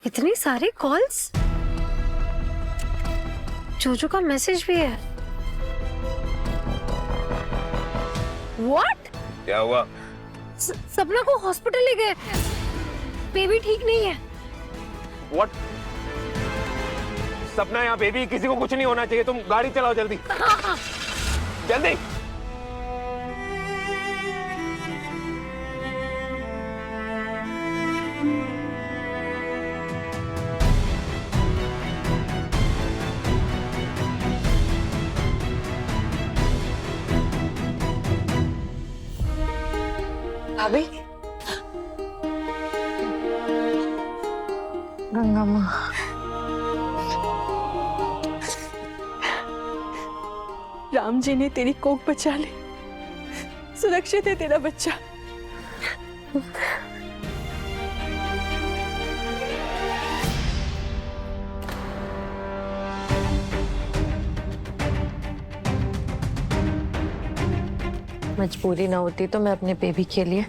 इतनी सारी कॉल्स, जोजो का मैसेज भी है। What? क्या हुआ? सपना को हॉस्पिटल ले गए, बेबी ठीक नहीं है। What? सपना या बेबी, किसी को कुछ नहीं होना चाहिए। तुम गाड़ी चलाओ जल्दी। जल्दी। भाभी, गंगा माँ, राम जी ने तेरी कोख बचा ली, सुरक्षित है तेरा बच्चा। मजबूरी ना होती तो मैं अपने बेबी के लिए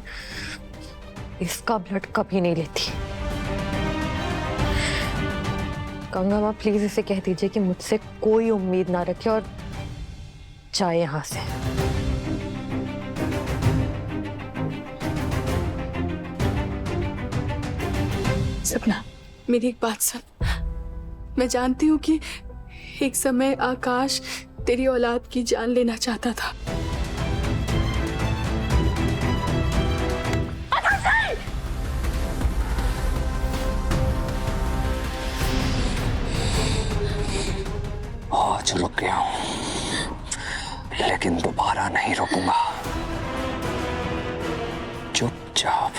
इसका ब्लड कभी नहीं लेती। गंगा माँ प्लीज इसे कह दीजिए कि मुझसे कोई उम्मीद ना रखे और जाए यहाँ से। सपना, मेरी एक बात सुन। मैं जानती हूँ कि एक समय आकाश तेरी औलाद की जान लेना चाहता था। आज रुक गया हूं, लेकिन दोबारा नहीं रुकूंगा। चुपचाप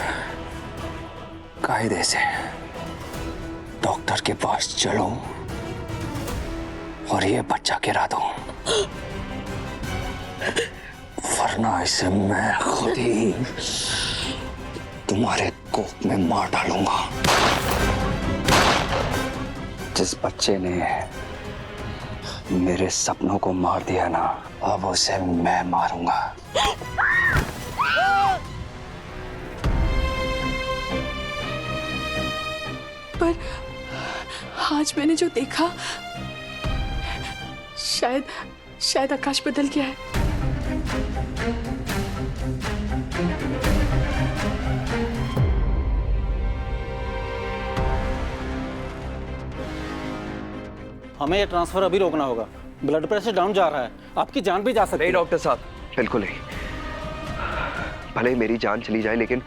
कायदे से डॉक्टर के पास चलूं और ये बच्चा गिरा दूं, वरना इसे मैं खुद ही तुम्हारे कोख में मार डालूंगा। जिस बच्चे ने मेरे सपनों को मार दिया ना, अब उसे मैं मारूंगा। पर आज मैंने जो देखा, शायद आकाश बदल गया है। हमें ये ट्रांसफर अभी रोकना होगा। ब्लड प्रेशर डाउन जा रहा है, आपकी जान भी जा सकती है। नहीं डॉक्टर साहब, बिल्कुल नहीं। भले ही मेरी जान चली जाए, लेकिन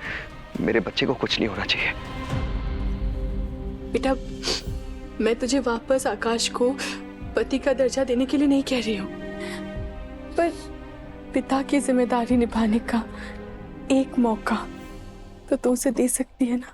मेरे बच्चे को कुछ नहीं होना चाहिए। बेटा, मैं तुझे वापस आकाश को पति का दर्जा देने के लिए नहीं कह रही हूँ, पर पिता की जिम्मेदारी निभाने का एक मौका तो तू उसे दे सकती है ना।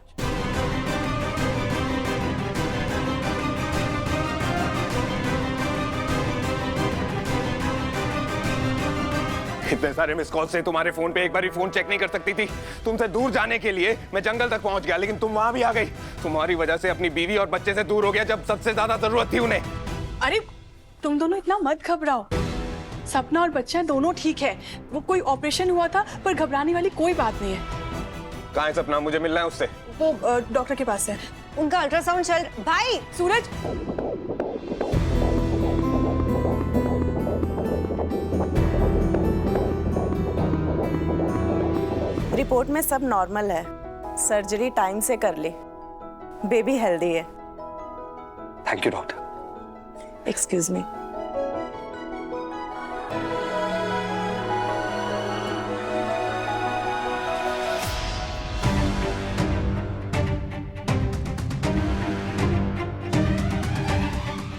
इतने सारे मिस कॉल से तुम्हारे फोन पे एक बार भी फोन चेक नहीं कर सकती थी? तुमसे दूर जाने के लिए मैं जंगल तक पहुंच गया, लेकिन तुम वहां भी आ गई। तुम्हारी वजह से अपनी बीवी और बच्चे से दूर हो गया जब सबसे ज्यादा जरूरत थी उन्हें। अरे तुम दोनों इतना मत घबराओ, सपना और बच्चा दोनों ठीक है। वो कोई ऑपरेशन हुआ था, पर घबराने वाली कोई बात नहीं है। कहाँ है सपना? मुझे मिलना है उससे। वो डॉक्टर के पास है। उनका अल्ट्रासाउंड चल। भाई सूरज, रिपोर्ट में सब नॉर्मल है, सर्जरी टाइम से कर ली, बेबी हेल्दी है। Thank you doctor. Excuse me.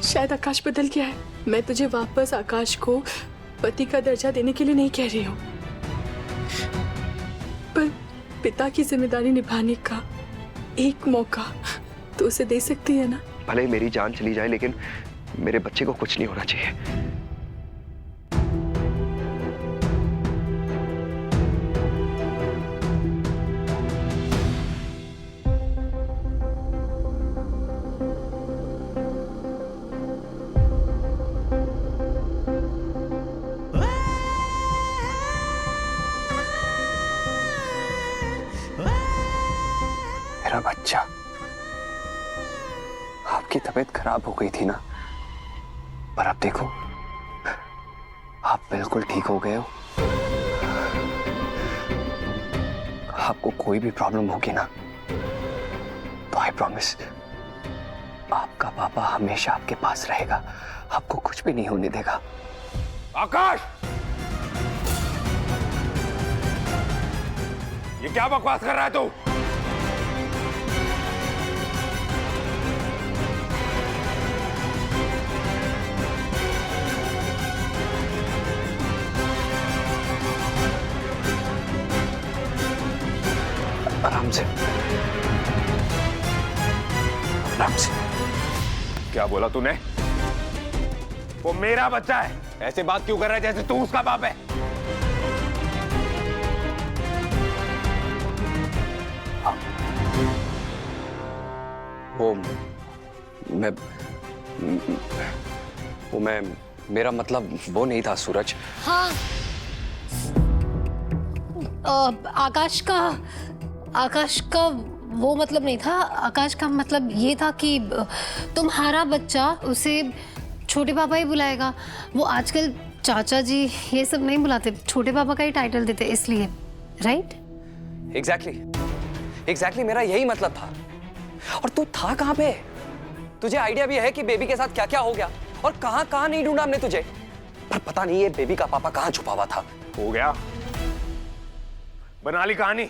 शायद आकाश बदल गया है। मैं तुझे वापस आकाश को पति का दर्जा देने के लिए नहीं कह रही हूँ, पर पिता की जिम्मेदारी निभाने का एक मौका तो उसे दे सकती है ना। भले ही मेरी जान चली जाए, लेकिन मेरे बच्चे को कुछ नहीं होना चाहिए। मेरा बच्चा आपकी तबीयत खराब हो गई थी ना, पर अब देखो आप बिल्कुल ठीक हो गए हो। आपको कोई भी प्रॉब्लम होगी ना तो आई प्रॉमिस आपका पापा हमेशा आपके पास रहेगा, आपको कुछ भी नहीं होने देगा। आकाश, ये क्या बकवास कर रहा है तू? आराम से, आराम से। क्या बोला तूने? वो मेरा बच्चा है, ऐसे बात क्यों कर रहा है जैसे तू उसका बाप है? मैं मेरा मतलब वो नहीं था सूरज। हाँ, आकाश का वो मतलब नहीं था। आकाश का मतलब ये था कि तुम्हारा बच्चा उसे छोटे पापा ही बुलाएगा। वो आजकल चाचा जी ये सब नहीं बुलाते, छोटे पापा का ही टाइटल देते, इसलिए। राइट? एग्जैक्टली मेरा यही मतलब था। और तू था कहाँ पे? तुझे आइडिया भी है कि बेबी के साथ क्या क्या हो गया और कहाँ कहाँ नहीं ढूंढा हमने तुझे? पर पता नहीं ये बेबी का पापा कहाँ छुपा हुआ था। हो गया, बना ली कहानी।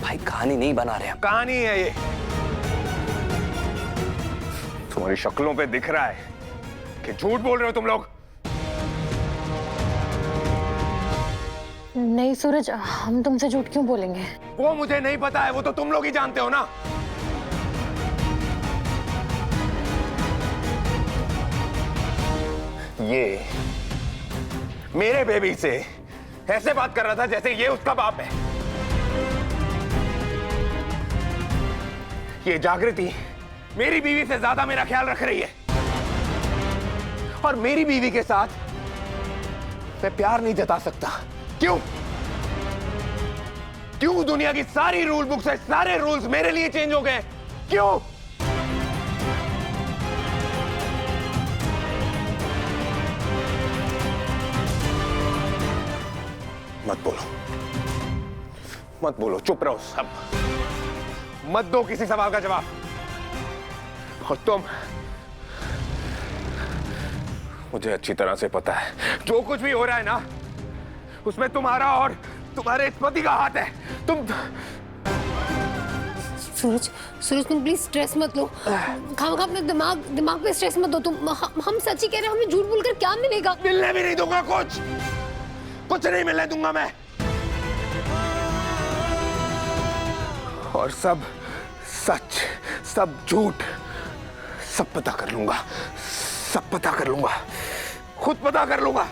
भाई कहानी नहीं बना रहे हम। कहानी है ये। तुम्हारी शक्लों पे दिख रहा है कि झूठ बोल रहे हो तुम लोग। नहीं सूरज, हम तुमसे झूठ क्यों बोलेंगे? वो मुझे नहीं पता है, वो तो तुम लोग ही जानते हो ना। ये मेरे बेबी से ऐसे बात कर रहा था जैसे ये उसका बाप है। ये जागृति मेरी बीवी से ज्यादा मेरा ख्याल रख रही है, और मेरी बीवी के साथ मैं प्यार नहीं जता सकता। क्यों? क्यों दुनिया की सारी रूल बुक से सारे रूल्स मेरे लिए चेंज हो गए? क्यों? मत बोलो, मत बोलो, चुप रहो सब। मत दो किसी सवाल का जवाब। और तुम, मुझे अच्छी तरह से पता है जो कुछ भी हो रहा है ना, उसमें तुम्हारा और तुम्हारे इस पति का हाथ है। तुम सूरज, तुम प्लीज स्ट्रेस मत लो। खामखा अपने दिमाग पे स्ट्रेस मत दो तुम। हम सच ही कह रहे हैं, हमें झूठ बोलकर क्या मिलेगा? मिलने भी नहीं दूंगा, कुछ नहीं मिलने दूंगा मैं। और सब सच, सब झूठ, सब पता कर लूंगा, सब पता कर लूंगा, खुद पता कर लूंगा।